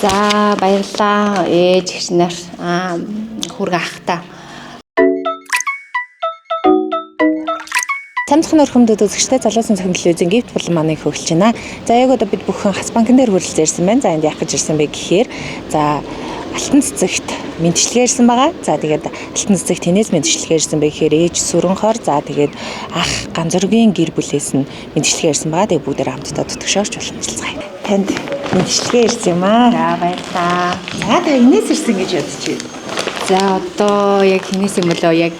За баярлалаа ээж их нар хүргэ ахта. Цамцхан өрхөмдөд үзэгчтэй залуусын цахим телевизийн гифт болон манайг хөвлөж байна. За яг одоо бид бүхэн хас банкн дээр хүрэлцэн ирсэн байна. За энд яах гэж ирсэн бэ гэхээр за алтан цэцэгт мэдчилгээ ирсэн байгаа. За тэгээд алтан цэцэгт хинээс мэдчилгээ ирсэн бэ гэхээр ээж сүрэнхоор за тэгээд ах ганцоргийн гэр бүлээс нь мэдчилгээ ирсэн байгаа. Тэгээд бүгдээр хамтдаа төтгшөөрч болчихлцгаая. Танд мэдчилгээ ирсэн юм аа. За баярлалаа. За та энэс ирсэн гэж бодож байна. За одоо яг хинээс юм болоо яг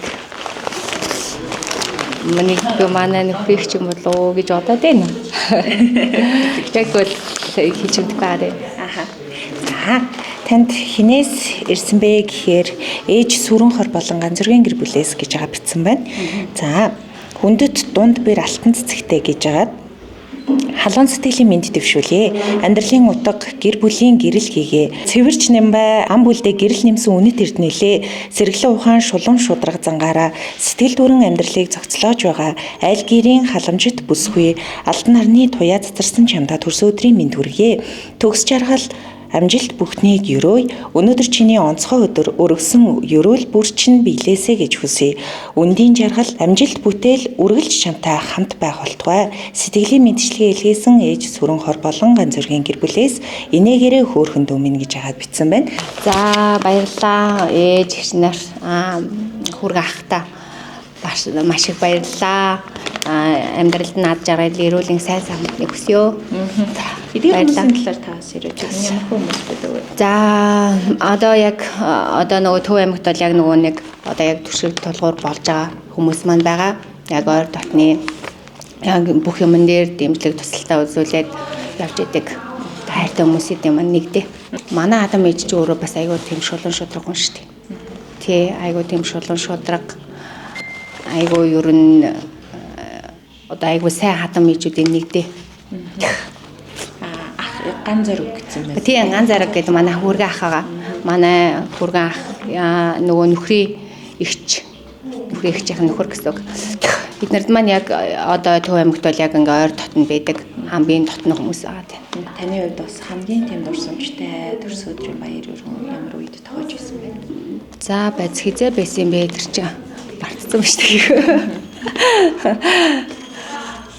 манай нөхрийг ч юм болоо гэж бодоод байна. Яг бол хийж өгдөг байгаа. Аха. За танд хинээс ирсэн бэ гэхээр ээж сүрэнхор болон ганцоргийн гэр бүлээс гэж байгаа бичсэн байна. За хүндэт дунд бэр алтан цэцэгтэй гэж байгаа. Халуун сэтгэлийн мэд дэвшүүлээ. Амьдралын утга гэр бүлийн гэрэл хийгээ. Цэвэрч нэмбай ам бүлдээ гэрэл нэмсэн үнэт эрднэлээ. Сэргэлэн ухаан шулуун шудраг зангаараа сэтгэл дүүрэн амьдралыг зохицлоож байгаа. Айл гэрийн халамжит бүсгүй алтан нарны туяа цацарсан чамдаа төрсөн өдрийн мэд хүргэе. Төгс жаргал амжилт бүхнийг өрөөй. Өнөөдөр чиний онцгой өдөр өргөсөн өрөөл бүр чинь биелээсэ гэж хүсье. Үндийн жаргал амжилт бүтээл үргэлж чамтай хамт байх болтугай. Сэтгэлийн мэдчилгээ илгээсэн ээж сүрэнхор болон ганцоргийн гэр бүлээс инээгээрээ хөөхөн дүүмэн гэж хагаад бичсэн байна. За баярлалаа ээж их нар хүргэ ахта. Маш их баярлалаа. Амьдралд наад жаргал эрүүлийн сайн самтны хүсье. Эдгээр хүмүүсийн талаар таас ирэж байгаа ямар хүмүүс байдаг вэ? За одоо яг одоо нөгөө Төв аймагт бол яг нөгөө нэг одоо яг түшиг толгуур болж байгаа хүмүүс маань байгаа. Яг ойр дотны яг бүх юмн дээр дэмжлэг тусалтай үзүүлээд явж идэг хайртай хүмүүсийн юм нэгдээ. Манай адам ээж ч өөрөө бас айгүй тийм шулуун шудраг хүн шүү дээ. Тий айгүй тийм шулуун шудраг айгүй ер нь одоо айгүй сайн хатам ээжүүдийн нэгдээ. Ган зориг гэсэн байна. Тийм ган зориг гэдэг манай хүргэ ахаага. Манай хүргэ ах нөгөө нөхрийн ихчийнх нөхөр гэсэн үг. Биднэрд маань яг одоо Төв аймагт бол яг ингээ ойр дотн байдаг хамгийн дотны хүмүүс байгаа тийм. Таны хувьд бас хамгийн тийм дурсамжтай төрс өдрийн баяр ямар үед тохиож ирсэн бэ? За байц хизээ байсан бэ тэр чинь бартцсан ба шүү дээ.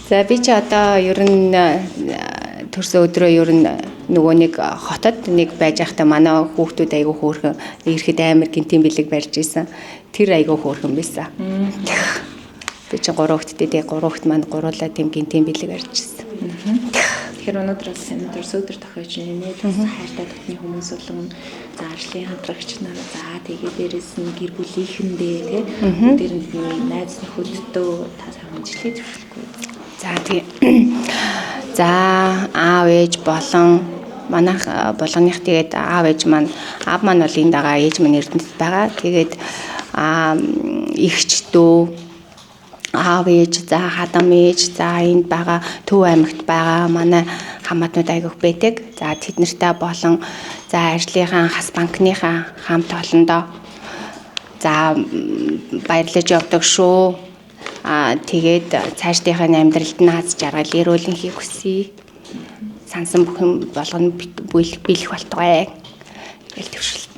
За би ч одоо ер нь төрсөн өдрөө ер нь нөгөө нэг хотод нэг байж байхдаа манай хүүхдүүд айгүй хөөрхөн ирэхэд амар гинтийн бэлэг барьж исэн. Тэр айгүй хөөрхөн байсан. Би чи 3 хүүхдтэй дээ 3 хүүхд маань гуруулаа тийм гинтийн бэлэг барьж исэн. Тэгэхээр өнөөдөр бас энэ төрсөн өдөр тохиож нэмээд хайртай дотны хүмүүс болон за ажлын хамтрагч нар за тэгээ дээрэс нь гэр бүлийнхэндээ тий дээрний найз нөхөддөө та хамжилт зөвшөөрөхгүй. За тийм. За аав ээж болон манайх болгоных тэгээд аав ээж маань аав маань бол энд байгаа ээж маань Эрдэнэт байгаа. Тэгээд ихч дүү аав ээж за хадам ээж за энд байгаа Төв аймагт байгаа манай хамаатнууд айгүйх байдаг. За тэд нартай болон за ажлынхаа хас банкныхаа хамт олондоо за баярлаж явдаг шүү. Тэгээд цаашдынхаа амьдралд наад жаргал эрүүлийн хийх хүсье. Сансан бүх юм болгоно биелэх болтугай. Тэгэл төвшөлт.